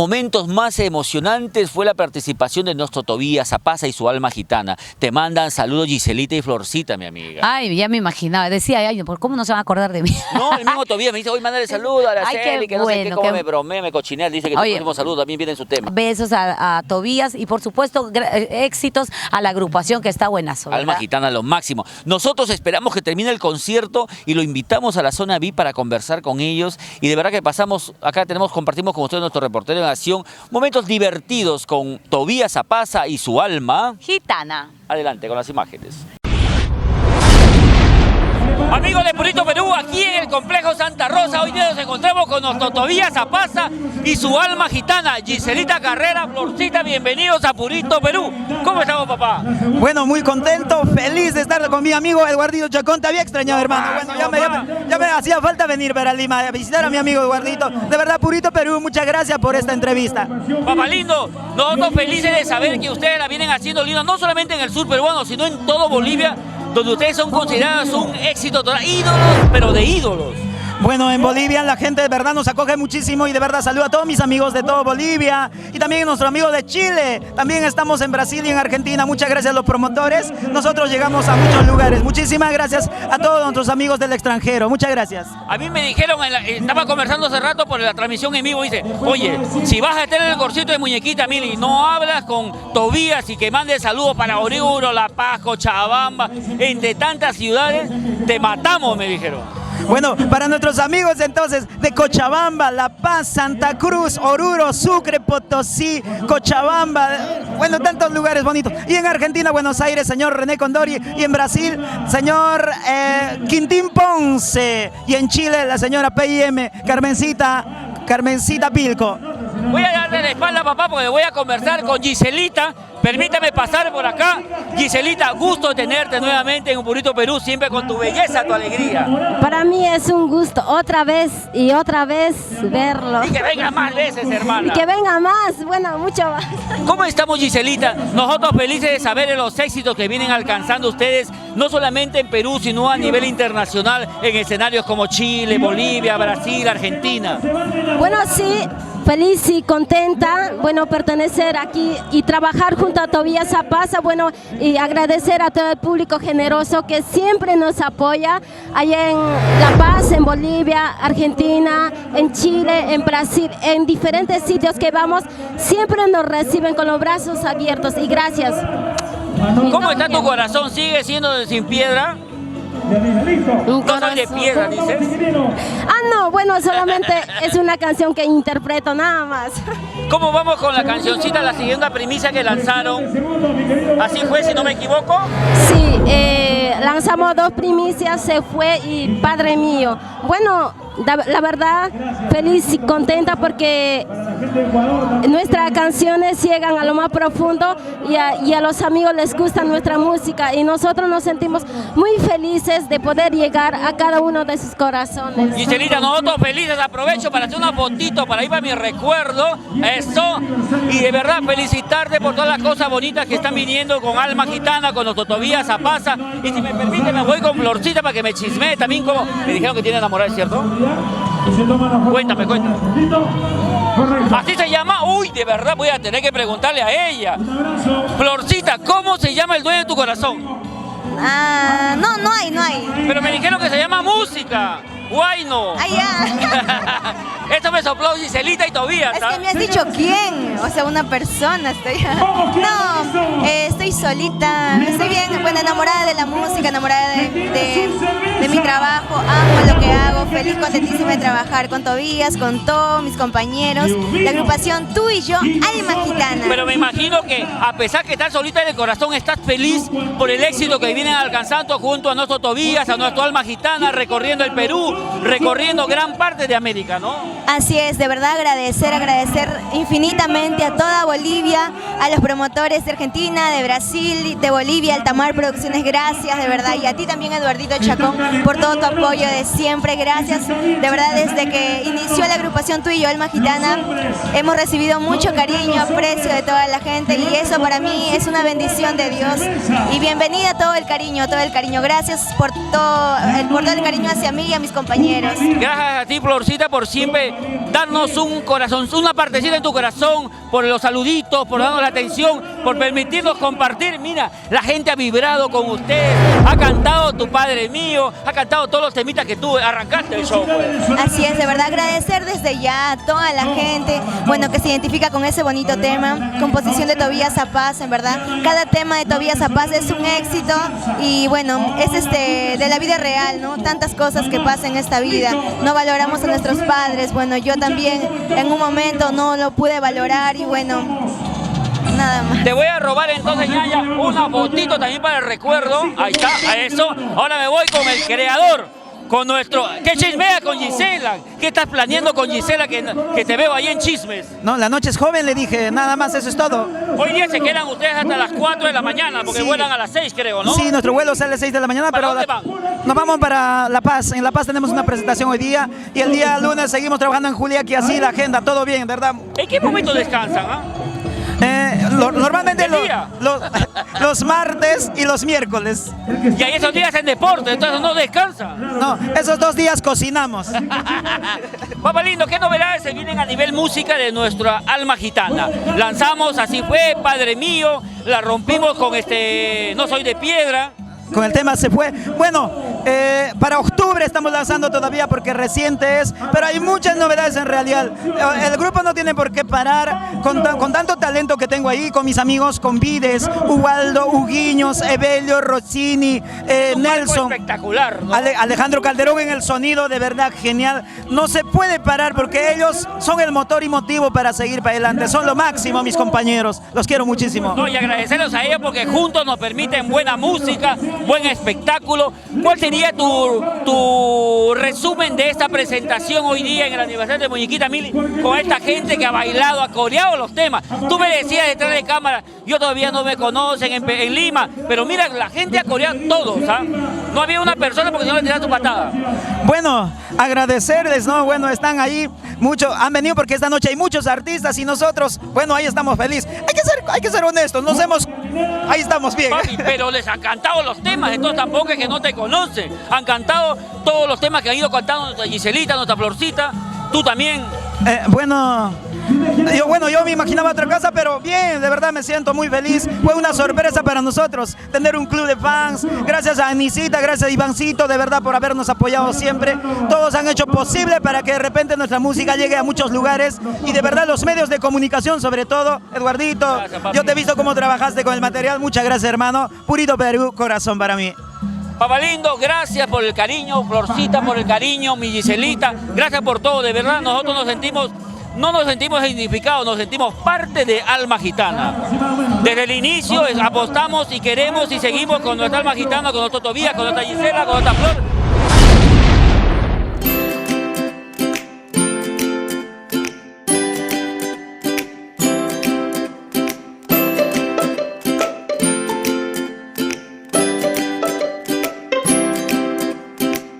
momentos más emocionantes fue la participación de nuestro Tobías Zapasa y su alma gitana. Te mandan saludos Giselita y Florcita, mi amiga. Ay, ya me imaginaba. Decía, ay, ¿por cómo no se van a acordar de mí? No, el mismo Tobías me dice, hoy mándale saludos a Araceli, que no sé qué, cómo me bromea, me cochinea. Dice que tu próximo saludo también viene en su tema. Besos a Tobías y por supuesto éxitos a la agrupación que está buenazo, ¿verdad? Alma gitana, lo máximo. Nosotros esperamos que termine el concierto y lo invitamos a la zona VIP para conversar con ellos. Y de verdad que pasamos, acá compartimos con ustedes, nuestro reportero en acción, momentos divertidos con Tobías Zapasa y su alma gitana. Adelante con las imágenes. Amigos de Purito Perú, aquí en el complejo Santa Rosa, hoy día nos encontramos con nuestro Tobías Zapasa y su alma gitana, Giselita Carrera, Florcita, bienvenidos a Purito Perú. ¿Cómo estamos, papá? Bueno, muy contento, feliz de estar con mi amigo Eduardito Chacón. Te había extrañado, hermano. Bueno, ya me hacía falta venir a Lima a visitar a mi amigo Eduardito. De verdad, Purito Perú, muchas gracias por esta entrevista. Papá lindo, nosotros felices de saber que ustedes la vienen haciendo lindo, no solamente en el sur peruano, sino en todo Bolivia, donde ustedes son considerados un éxito total, ídolos, pero de ídolos. Bueno, en Bolivia la gente de verdad nos acoge muchísimo y de verdad saludo a todos mis amigos de todo Bolivia y también a nuestro amigo de Chile. También estamos en Brasil y en Argentina. Muchas gracias a los promotores. Nosotros llegamos a muchos lugares. Muchísimas gracias a todos nuestros amigos del extranjero. Muchas gracias. A mí me dijeron, estaba conversando hace rato por la transmisión en vivo, dice, oye, si vas a tener el corcito de Muñequita Mili, no hablas con Tobías y que mande saludos para Oruro, La Paz, Cochabamba, entre tantas ciudades, te matamos, me dijeron. Bueno, para nuestros amigos entonces de Cochabamba, La Paz, Santa Cruz, Oruro, Sucre, Potosí, Cochabamba, bueno, tantos lugares bonitos. Y en Argentina, Buenos Aires, señor René Condori. Y en Brasil, señor Quintín Ponce. Y en Chile, la señora P.I.M. Carmencita Pilco. Voy a darle la espalda, papá, porque voy a conversar con Giselita. Permítame pasar por acá. Giselita, gusto tenerte nuevamente en Purito Perú, siempre con tu belleza, tu alegría. Para mí es un gusto otra vez y otra vez verlo. Y que venga más veces, hermana. Y que venga más, bueno, mucho más. ¿Cómo estamos, Giselita? Nosotros felices de saber de los éxitos que vienen alcanzando ustedes, no solamente en Perú, sino a nivel internacional, en escenarios como Chile, Bolivia, Brasil, Argentina. Bueno, sí. Feliz y contenta, bueno, pertenecer aquí y trabajar junto a Tobías Zapasa, bueno, y agradecer a todo el público generoso que siempre nos apoya, allá en La Paz, en Bolivia, Argentina, en Chile, en Brasil, en diferentes sitios que vamos, siempre nos reciben con los brazos abiertos y gracias. ¿Cómo está tu corazón? ¿Sigue siendo de sin piedra? No soy de piedra, dices. No, bueno, solamente es una canción que interpreto, nada más. ¿Cómo vamos con la cancioncita, la segunda primicia que lanzaron? ¿Así fue, si no me equivoco? Sí, lanzamos 2 primicias, Se Fue y Padre Mío. Bueno, la verdad, feliz y contenta porque nuestras canciones llegan a lo más profundo y a los amigos les gusta nuestra música y nosotros nos sentimos muy felices de poder llegar a cada uno de sus corazones. Giselita, nosotros felices, aprovecho para hacer una fotito para ir para mi recuerdo, eso, y de verdad felicitarte por todas las cosas bonitas que están viniendo con Alma Gitana, con nuestro Tobías Zapasa, y si me permite me voy con Florcita para que me chismee también, como me dijeron que tiene enamorada, ¿cierto? Cuéntame. ¿Así se llama? Uy, de verdad voy a tener que preguntarle a ella. Florcita, ¿cómo se llama el dueño de tu corazón? No hay. Pero me dijeron que se llama música. Guayno. Ya. Esto me sopló Giselita y Tobías. Es que me has dicho quién, o sea, una persona. No, estoy solita, estoy bien, bueno, enamorada de la música, enamorada de mi trabajo, amo lo que hago, feliz, contentísima de trabajar con Tobías, con todos mis compañeros, la agrupación Tú y Yo, Alma Gitana. Pero me imagino que a pesar que estás solita en el corazón, estás feliz por el éxito que vienen alcanzando junto a nuestro Tobías, a nuestro Alma Gitana, recorriendo el Perú, recorriendo gran parte de América, ¿no? Así es, de verdad agradecer infinitamente a toda Bolivia, a los promotores de Argentina, de Brasil, de Bolivia, Altamar Producciones, gracias, de verdad, y a ti también, Eduardito Chacón, por todo tu apoyo de siempre, gracias, de verdad, desde que inició la agrupación Tú y Yo, Alma Gitana, hemos recibido mucho cariño, aprecio de toda la gente, y eso para mí es una bendición de Dios, y bienvenida todo el cariño, gracias por todo el cariño hacia mí y a mis compañeros. Gracias a ti, Florcita, por siempre darnos un corazón, una partecita en tu corazón, por los saluditos, por darnos la atención, por permitirnos compartir. Mira, la gente ha vibrado con usted, ha cantado Tu Padre Mío, ha cantado todos los temitas que tú arrancaste el show, pues. Así es, de verdad agradecer desde ya a toda la gente, bueno, que se identifica con ese bonito tema, composición de Tobías Zapaz, en verdad. Cada tema de Tobías Zapaz es un éxito y bueno, es de la vida real, ¿no? Tantas cosas que pasan en esta vida, no valoramos a nuestros padres, bueno, yo también en un momento no lo pude valorar y bueno, nada más. Te voy a robar entonces, ñaña, una fotito también para el recuerdo. Ahí está, a eso. Ahora me voy con el creador, con nuestro... ¿Qué chismea con Gisela? ¿Qué estás planeando con Gisela que te veo ahí en chismes? No, la noche es joven, le dije, nada más, eso es todo. Hoy día se quedan ustedes hasta las 4 de la mañana, porque Sí. vuelan a las 6, creo, ¿no? Sí, nuestro vuelo sale a las 6 de la mañana, ¿Para pero dónde van? nos vamos para La Paz. En La Paz tenemos una presentación hoy día y el día lunes seguimos trabajando en Juliaca y así la agenda, todo bien, ¿verdad? ¿En qué momento descansan, ah? Normalmente ¿Qué día? los martes y los miércoles. Y ahí esos días en deporte, entonces no descansan. No, esos 2 días cocinamos. Papá lindo, ¿qué novedades se vienen a nivel música de nuestra alma gitana? Lanzamos Así Fue, Padre Mío, la rompimos con No Soy de Piedra. Con el tema Se Fue. Bueno, para octubre estamos lanzando todavía porque reciente es, pero hay muchas novedades en realidad. El grupo no tiene por qué parar con tanto talento que tengo ahí, con mis amigos, con Vides, Ubaldo, Huguiños, Evelio, Rossini, Un marco Nelson. espectacular, ¿no? Alejandro Calderón en el sonido, de verdad genial. No se puede parar porque ellos son el motor y motivo para seguir para adelante. Son lo máximo, mis compañeros. Los quiero muchísimo. No, y agradecerlos a ellos porque juntos nos permiten buena música, buen espectáculo. ¿Cuál sería tu resumen de esta presentación hoy día en el aniversario de Muñequita Mili con esta gente que ha bailado, ha coreado los temas? Tú me decías detrás de cámara, yo todavía no me conocen en Lima, pero mira, la gente ha coreado todos, ¿ah? No había una persona porque si no le tiras tu patada. Bueno, agradecerles, ¿no? Bueno, están ahí, han venido porque esta noche hay muchos artistas y nosotros, bueno, ahí estamos felices. Hay que ser honestos, ahí estamos bien. Papi, pero les han cantado los temas, entonces tampoco es que no te conocen. Han cantado todos los temas que han ido cantando nuestra Giselita, nuestra Florcita, tú también. Yo me imaginaba otra cosa, pero bien, de verdad me siento muy feliz. Fue una sorpresa para nosotros tener un club de fans. Gracias a Anisita, gracias a Ivancito, de verdad por habernos apoyado siempre. Todos han hecho posible para que de repente nuestra música llegue a muchos lugares y de verdad los medios de comunicación, sobre todo, Eduardito, Gracias, papi. yo te he visto cómo trabajaste con el material. Muchas gracias, hermano. Purito Perú, corazón para mí. Papá lindo, gracias por el cariño, Florcita por el cariño, mi Giselita, gracias por todo, de verdad nosotros no nos sentimos identificados, nos sentimos parte de Alma Gitana. Desde el inicio apostamos y queremos y seguimos con nuestra Alma Gitana, con nuestro Tobías, con nuestra Gisela, con nuestra Flor.